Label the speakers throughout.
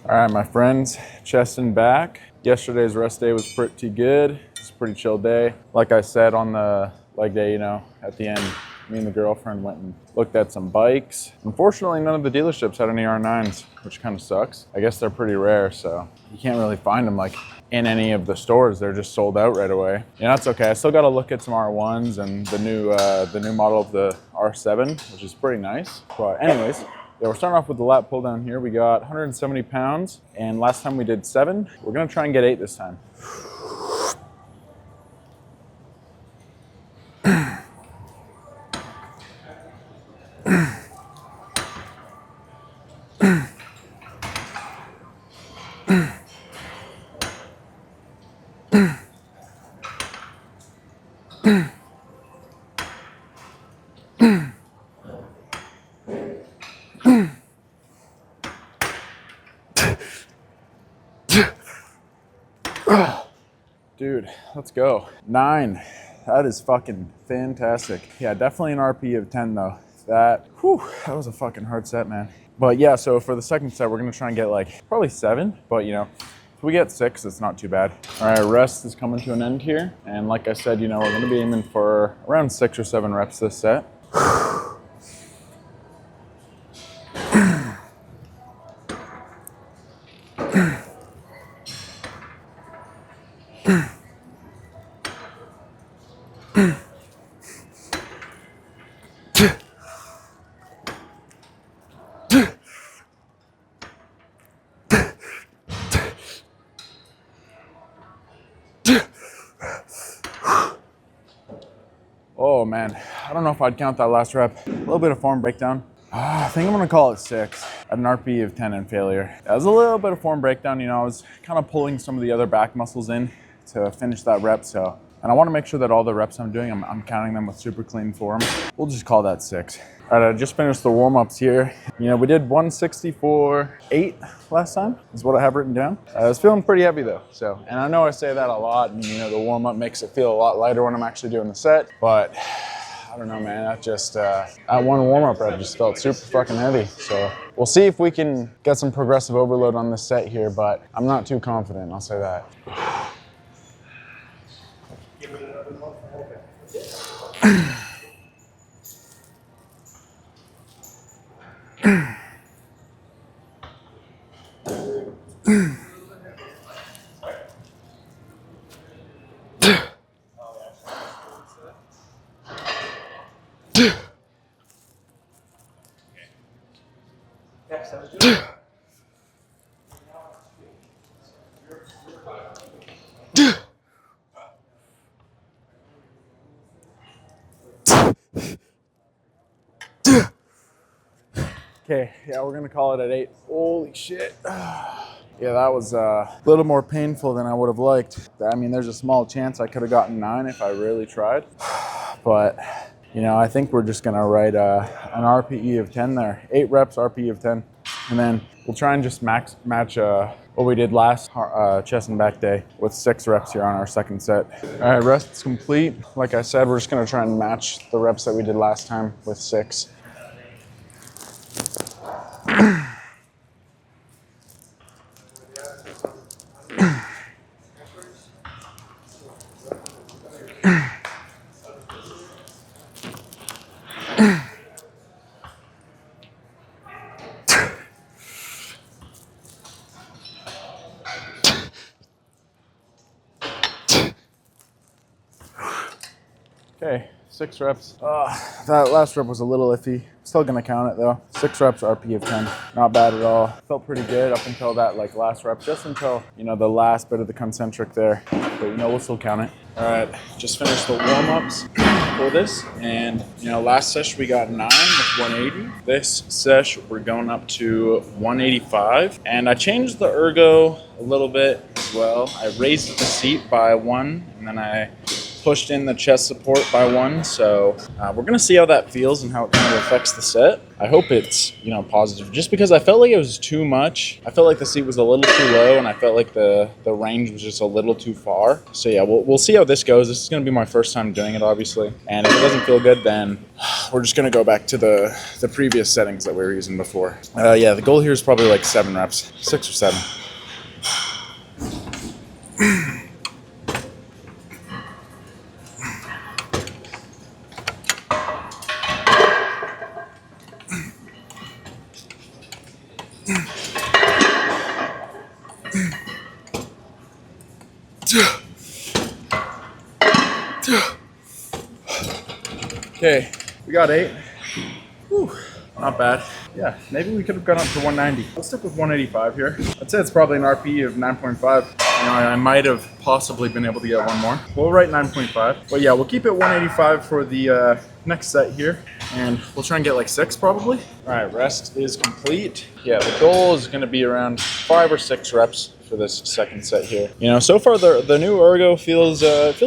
Speaker 1: All right, my friends, chest and back. Yesterday's rest day was pretty good. It's a pretty chill day. Like I said on the leg day, at the end, me and the girlfriend went and looked at some bikes. Unfortunately, none of the dealerships had any R9s, which kind of sucks. I guess they're pretty rare, so you can't really find them like in any of the stores. They're just sold out right away. That's okay. I still got to look at some R1s and the new model of the R7, which is pretty nice. But anyways, yeah, we're starting off with the lat pull down here. We got 170 pounds, and last time we did 7. We're gonna try and get 8 this time. Dude, let's go. 9. That is fucking fantastic. Yeah, definitely an RP of 10 though. That was a fucking hard set, man. But yeah, so for the second set, we're gonna try and get like probably 7, but if we get 6, it's not too bad. All right, rest is coming to an end here. And like I said, we're gonna be aiming for around 6 or 7 reps this set. Oh man, I don't know if I'd count that last rep. A little bit of form breakdown. I think I'm gonna call it 6 at an RP of 10 and failure. That was a little bit of form breakdown. I was kind of pulling some of the other back muscles in to finish that rep. And I want to make sure that all the reps I'm doing, I'm counting them with super clean form. We'll just call that 6. All right, I just finished the warm-ups here. We did 164.8 last time, is what I have written down. I was feeling pretty heavy though, and I know I say that a lot, and the warm-up makes it feel a lot lighter when I'm actually doing the set, but I don't know, man, that just, at one warm-up rep just felt super fucking heavy. So we'll see if we can get some progressive overload on this set here, but I'm not too confident, I'll say that. Okay, yeah, we're gonna call it at 8. Holy shit. Yeah, that was a little more painful than I would have liked. I mean, there's a small chance I could have gotten 9 if I really tried. But, I think we're just gonna write an RPE of 10 there. 8 reps, RPE of 10. And then we'll try and just match what we did last chest and back day with 6 reps here on our second set. All right, rest is complete. Like I said, we're just gonna try and match the reps that we did last time with 6. Okay, 6 reps. That last rep was a little iffy. Still gonna count it though. 6 reps, RP of 10. Not bad at all. Felt pretty good up until that last rep, just until, the last bit of the concentric there. But we'll still count it. All right, just finished the warm-ups for this. And, last sesh we got 9 with 180. This sesh we're going up to 185. And I changed the ergo a little bit as well. I raised the seat by 1, and then I pushed in the chest support by 1. So we're gonna see how that feels and how it kind of affects the set. I hope it's, you know, positive, just because I felt like it was too much. I felt like the seat was a little too low, and I felt like the range was just a little too far. So yeah, we'll see how this goes. This is gonna be my first time doing it, obviously. And if it doesn't feel good, then we're just gonna go back to the previous settings that we were using before. Yeah, the goal here is probably like 7 reps, 6 or 7. Okay, we got 8. Whew, not bad. Yeah, maybe we could have gone up to 190. Let's stick with 185 here. I'd say it's probably an RPE of 9.5. You know, I might have possibly been able to get one more. We'll write 9.5. But yeah, we'll keep it 185 for the next set here. And we'll try and get like 6 probably. All right, rest is complete. Yeah, the goal is gonna be around 5 or 6 reps for this second set here. You know, so far the new ergo feels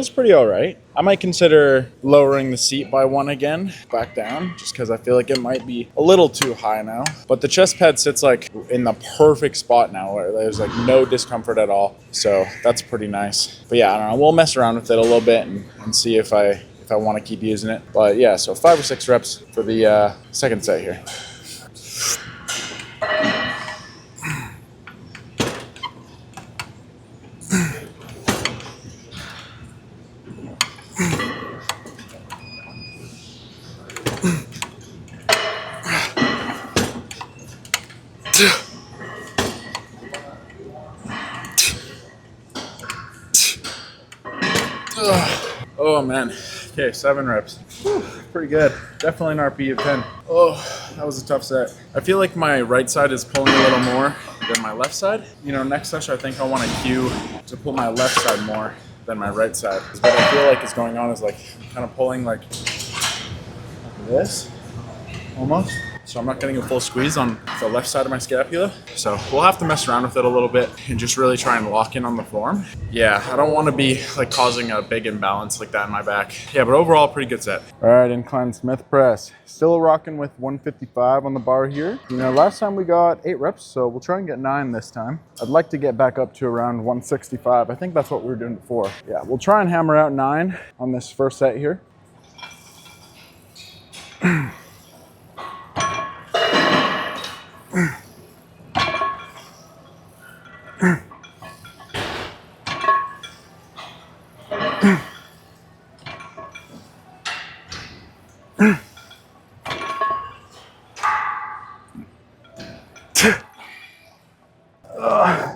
Speaker 1: pretty all right. I might consider lowering the seat by 1 again, back down, just because I feel like it might be a little too high now. But the chest pad sits like in the perfect spot now, where there's like no discomfort at all. So that's pretty nice. But yeah, I don't know, we'll mess around with it a little bit and see if I want to keep using it. But yeah, so 5 or 6 reps for the second set here. Oh man, okay, 7 reps. Whew, pretty good. Definitely an RP of 10. Oh, that was a tough set. I feel like my right side is pulling a little more than my left side. You know, next session I think I want to cue to pull my left side more than my right side. What I feel like is going on is like kind of pulling like this, almost. So I'm not getting a full squeeze on the left side of my scapula. So we'll have to mess around with it a little bit and just really try and lock in on the form. Yeah, I don't want to be like causing a big imbalance like that in my back. Yeah, but overall, pretty good set. All right, incline Smith press. Still rocking with 155 on the bar here. You know, last time we got 8 reps, so we'll try and get 9 this time. I'd like to get back up to around 165. I think that's what we were doing before. Yeah, we'll try and hammer out 9 on this first set here.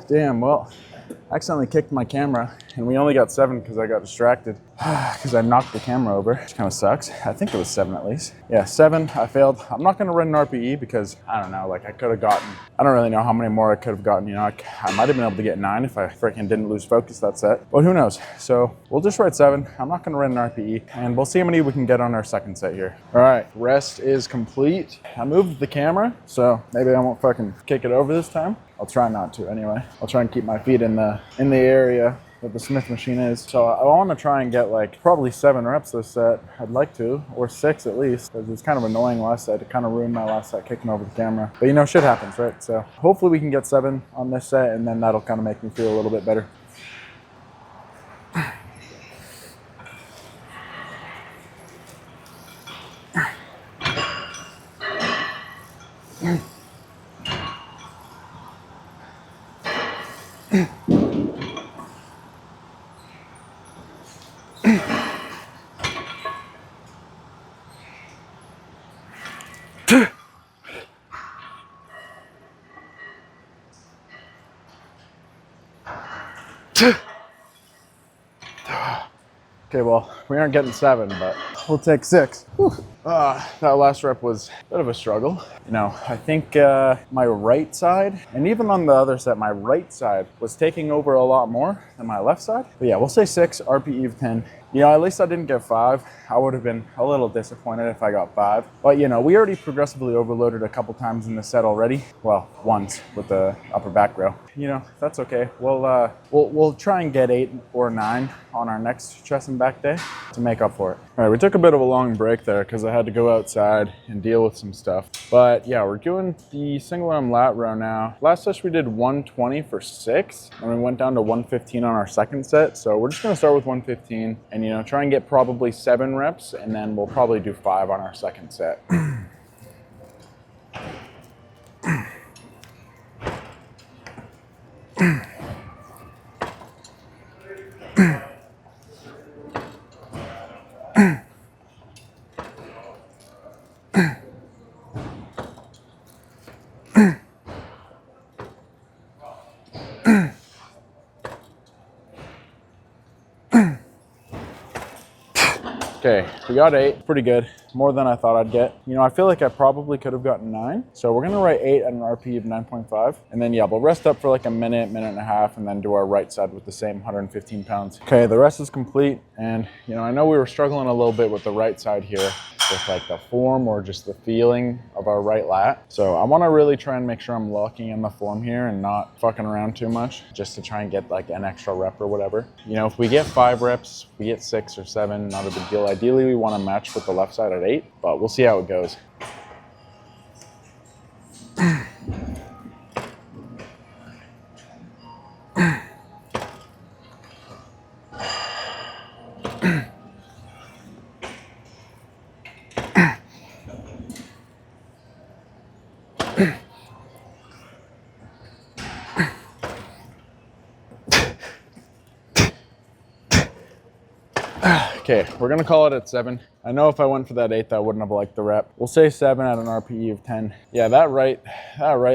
Speaker 1: Damn, well, I accidentally kicked my camera and we only got 7 because I got distracted because I knocked the camera over, which kind of sucks. I think it was 7 at least. Yeah, 7, I failed. I'm not gonna run an RPE because I don't know, like I could have gotten, I don't really know how many more I could have gotten. You know, I might have been able to get 9 if I freaking didn't lose focus that set, but who knows? So we'll just write 7. I'm not gonna run an RPE and we'll see how many we can get on our second set here. All right, rest is complete. I moved the camera, so maybe I won't fucking kick it over this time. I'll try not to anyway. I'll try and keep my feet in the area that the Smith machine is. So I want to try and get like probably 7 reps this set. I'd like to, or 6 at least, because it's kind of annoying last set. It kind of ruined my last set kicking over the camera. But you know, shit happens, right? So hopefully we can get 7 on this set, and then that'll kind of make me feel a little bit better. Okay, well, we aren't getting 7, but we'll take 6. That last rep was a bit of a struggle. You know, I think my right side, and even on the other set, my right side was taking over a lot more than my left side. But yeah, we'll say 6, RPE of 10. You know, at least I didn't get 5. I would have been a little disappointed if I got 5. But, you know, we already progressively overloaded a couple times in the set already. Well, once with the upper back row. You know, that's okay. We'll try and get 8 or 9 on our next chest and back day to make up for it. All right, we took a bit of a long break there because I had to go outside and deal with some stuff. But yeah, we're doing the single arm lat row now. Last session we did 120 for 6, and we went down to 115 on our second set. So we're just gonna start with 115 and, you know, try and get probably 7 reps, and then we'll probably do 5 on our second set. Okay, we got 8, pretty good, more than I thought I'd get. You know, I feel like I probably could have gotten 9. So we're gonna write 8 at an RP of 9.5. And then yeah, we'll rest up for like a minute and a half, and then do our right side with the same 115 pounds. Okay, the rest is complete. And you know, I know we were struggling a little bit with the right side here, with like the form or just the feeling of our right lat. So I wanna really try and make sure I'm locking in the form here and not fucking around too much, just to try and get like an extra rep or whatever. You know, if we get 5 reps, we get 6 or 7, not a big deal. Ideally, we wanna match with the left side at 8, but we'll see how it goes. Okay, we're gonna call it at 7. I know if I went for that 8, I wouldn't have liked the rep. We'll say 7 at an RPE of 10. Yeah, that right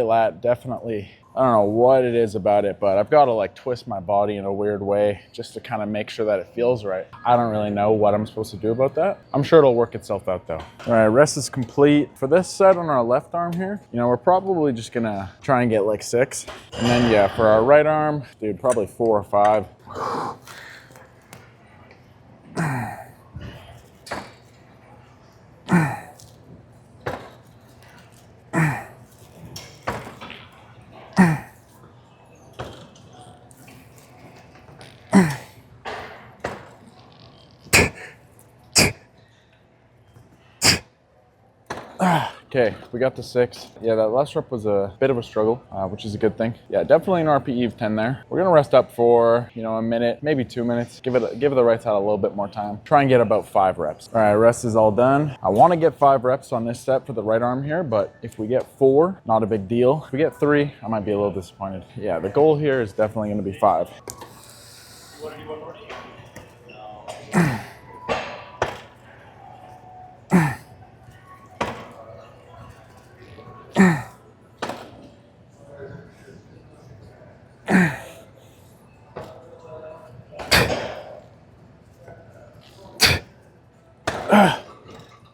Speaker 1: lat definitely, I don't know what it is about it, but I've got to like twist my body in a weird way just to kind of make sure that it feels right. I don't really know what I'm supposed to do about that. I'm sure it'll work itself out though. All right, rest is complete. For this set on our left arm here, you know, we're probably just gonna try and get like 6. And then yeah, for our right arm, dude, probably 4 or 5. Okay, we got to 6. Yeah, that last rep was a bit of a struggle, which is a good thing. Yeah, definitely an RPE of 10 there. We're gonna rest up for, you know, a minute, maybe 2 minutes. Give the right side a little bit more time. Try and get about 5 reps. All right, rest is all done. I want to get 5 reps on this set for the right arm here, but if we get 4, not a big deal. If we get 3, I might be a little disappointed. Yeah, the goal here is definitely gonna be 5. You want to do one more?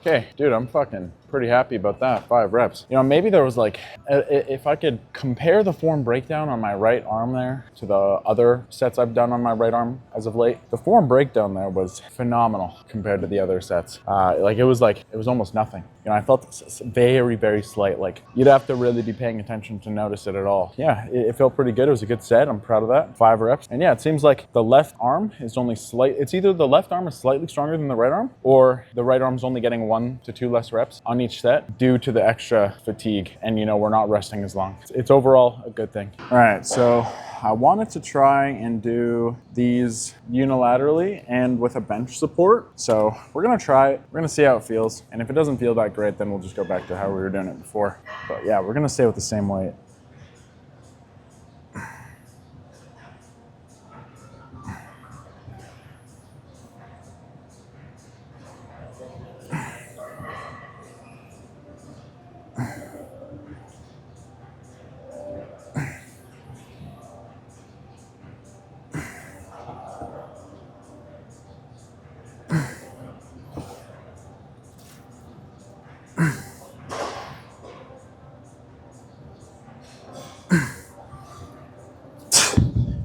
Speaker 1: Okay, dude, I'm fucking pretty happy about that. 5 reps. You know, maybe there was like, if I could compare the form breakdown on my right arm there to the other sets I've done on my right arm as of late, the form breakdown there was phenomenal compared to the other sets. It was almost nothing. You know, I felt very, very slight. Like you'd have to really be paying attention to notice it at all. Yeah, it felt pretty good. It was a good set. I'm proud of that. 5 reps. And yeah, it seems like the left arm is only it's either the left arm is slightly stronger than the right arm, or the right arm's only getting 1 to 2 less reps on each set due to the extra fatigue. And you know, we're not resting as long. It's overall a good thing. All right, so I wanted to try and do these unilaterally and with a bench support. So we're gonna try it. We're gonna see how it feels. And if it doesn't feel that great, then we'll just go back to how we were doing it before. But yeah, we're gonna stay with the same weight.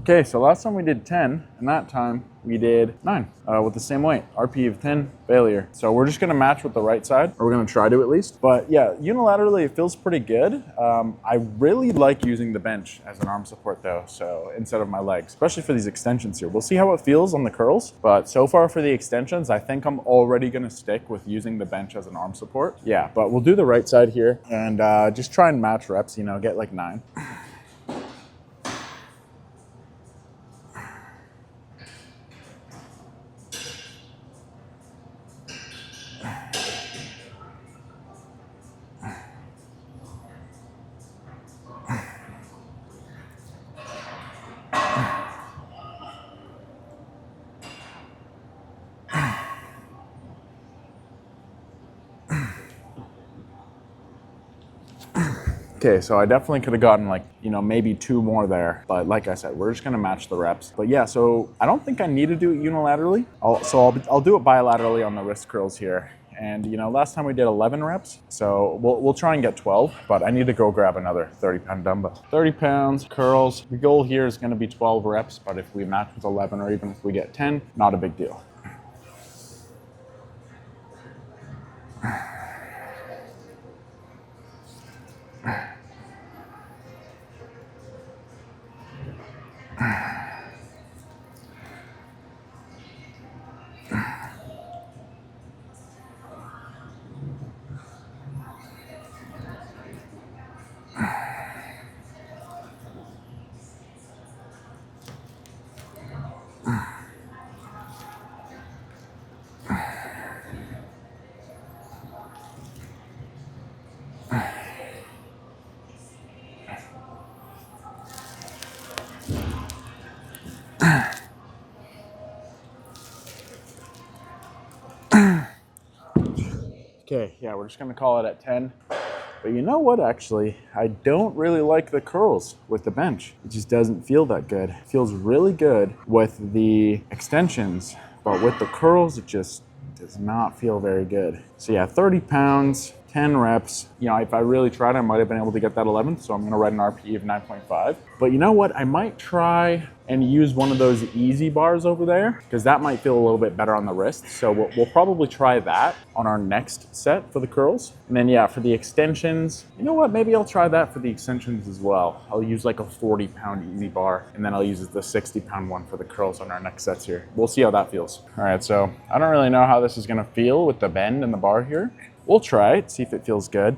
Speaker 1: Okay, so last time we did 10, and that time we did 9 with the same weight. RP of 10, failure. So we're just gonna match with the right side, or we're gonna try to at least. But yeah, unilaterally it feels pretty good. I really like using the bench as an arm support though, so instead of my legs, especially for these extensions here. We'll see how it feels on the curls, but so far for the extensions, I think I'm already gonna stick with using the bench as an arm support. Yeah, but we'll do the right side here and just try and match reps, you know, get like 9. Okay, so I definitely could have gotten like, you know, maybe 2 more there. But like I said, we're just gonna match the reps. But yeah, so I don't think I need to do it unilaterally. I'll do it bilaterally on the wrist curls here. And you know, last time we did 11 reps, so we'll try and get 12, but I need to go grab another 30-pound dumbbell. 30 pounds, curls. The goal here is gonna be 12 reps, but if we match with 11 or even if we get 10, not a big deal. Okay, yeah, we're just gonna call it at 10. But you know what, actually? I don't really like the curls with the bench. It just doesn't feel that good. It feels really good with the extensions, but with the curls, it just does not feel very good. So yeah, 30 pounds, 10 reps. You know, if I really tried, I might have been able to get that 11, so I'm gonna write an RPE of 9.5. But you know what? I might try and use one of those easy bars over there, because that might feel a little bit better on the wrist. So we'll probably try that on our next set for the curls. And then yeah, for the extensions, you know what? Maybe I'll try that for the extensions as well. I'll use like a 40-pound easy bar, and then I'll use the 60-pound one for the curls on our next sets here. We'll see how that feels. All right, so I don't really know how this is gonna feel with the bend and the bar here. We'll try it, see if it feels good.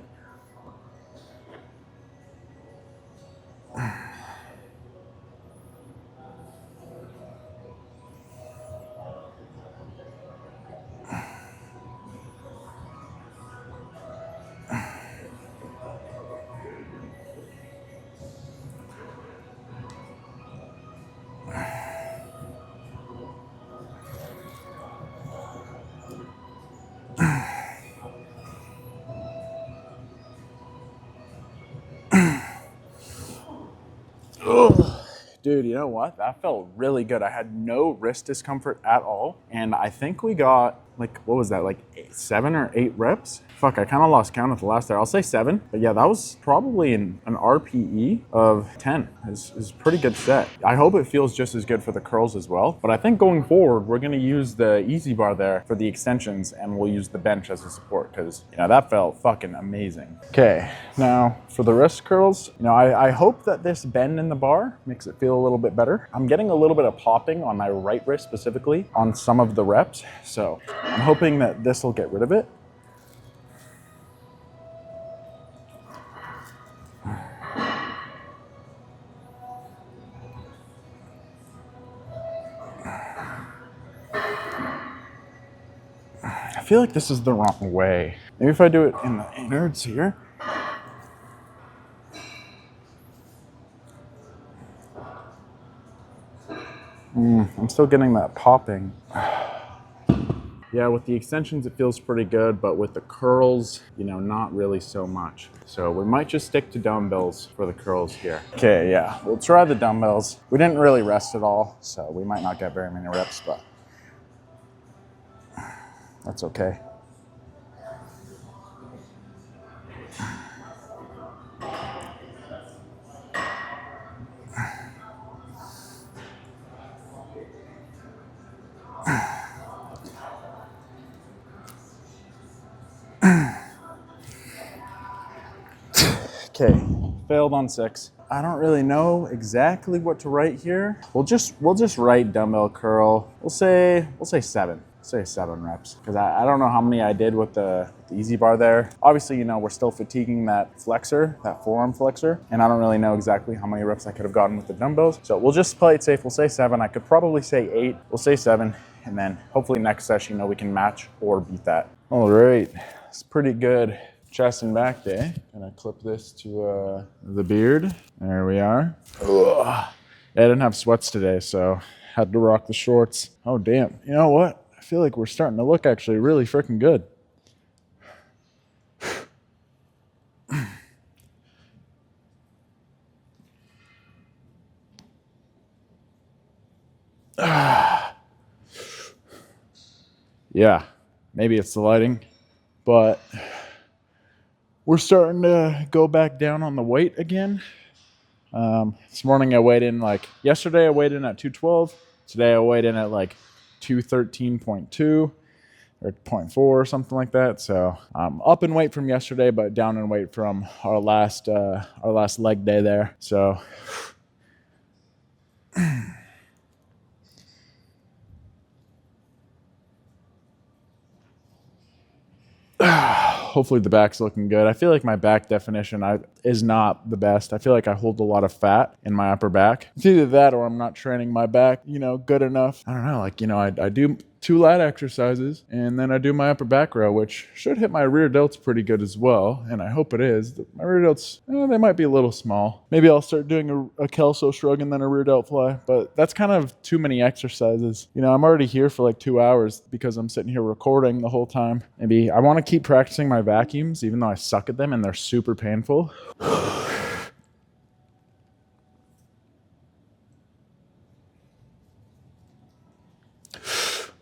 Speaker 1: Dude, you know what? That felt really good. I had no wrist discomfort at all. And I think we got, like, what was that? Like 7 or 8 reps? Fuck, I kind of lost count at the last there. I'll say 7. But yeah, that was probably an RPE of 10. It's a pretty good set. I hope it feels just as good for the curls as well. But I think going forward, we're going to use the easy bar there for the extensions, and we'll use the bench as a support because, you know, that felt fucking amazing. Okay, now for the wrist curls, you know, I hope that this bend in the bar makes it feel a little bit better. I'm getting a little bit of popping on my right wrist specifically on some of the reps. So I'm hoping that this will get rid of it. I feel like this is the wrong way. Maybe if I do it in the innards here. I'm still getting that popping. Yeah, with the extensions, it feels pretty good, but with the curls, you know, not really so much. So we might just stick to dumbbells for the curls here. Okay, yeah, we'll try the dumbbells. We didn't really rest at all, so we might not get very many reps, but that's okay. Okay, failed on 6. I don't really know exactly what to write here. We'll just write dumbbell curl. We'll say 7. Say 7 reps, because I don't know how many I did with the easy bar there. Obviously, you know, we're still fatiguing that flexor, that forearm flexor, and I don't really know exactly how many reps I could have gotten with the dumbbells. So we'll just play it safe. We'll say 7. I could probably say 8. We'll say 7, and then hopefully next session, you know, we can match or beat that. All right, it's pretty good chest and back day. Gonna clip this to the beard. There we are. Ugh. I didn't have sweats today, so had to rock the shorts. Oh, damn. You know what? I feel like we're starting to look actually really freaking good. Yeah, maybe it's the lighting, but we're starting to go back down on the weight again. This morning I weighed in yesterday I weighed in at 212. Today I weighed in at 213.2 or 0.4 or something like that. So I'm up in weight from yesterday, but down in weight from our last leg day there. So hopefully the back's looking good. I feel like my back definition is not the best. I feel like I hold a lot of fat in my upper back. It's either that or I'm not training my back, good enough. I don't know, I do 2 lat exercises and then I do my upper back row, which should hit my rear delts pretty good as well. And I hope it is. My rear delts, they might be a little small. Maybe I'll start doing a Kelso shrug and then a rear delt fly, but that's kind of too many exercises. I'm already here for 2 hours because I'm sitting here recording the whole time. Maybe I want to keep practicing my vacuums, even though I suck at them and they're super painful.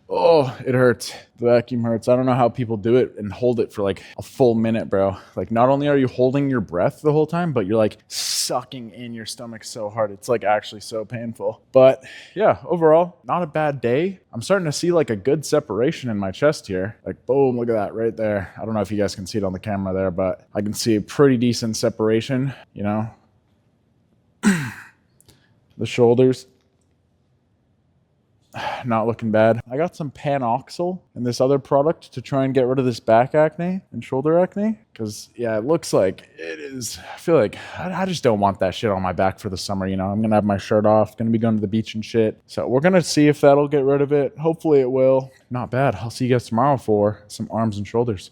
Speaker 1: Oh, it hurts. The vacuum hurts. I don't know how people do it and hold it for a full minute, bro. Not only are you holding your breath the whole time, but you're sucking in your stomach so hard. It's actually so painful. But yeah, overall, not a bad day. I'm starting to see a good separation in my chest here. Boom, look at that right there. I don't know if you guys can see it on the camera there, but I can see a pretty decent separation, The shoulders. Not looking bad. I got some Panoxyl and this other product to try and get rid of this back acne and shoulder acne. Because, yeah, it looks like it is. I feel like I just don't want that shit on my back for the summer. I'm going to have my shirt off, going to be going to the beach and shit. So we're going to see if that'll get rid of it. Hopefully it will. Not bad. I'll see you guys tomorrow for some arms and shoulders.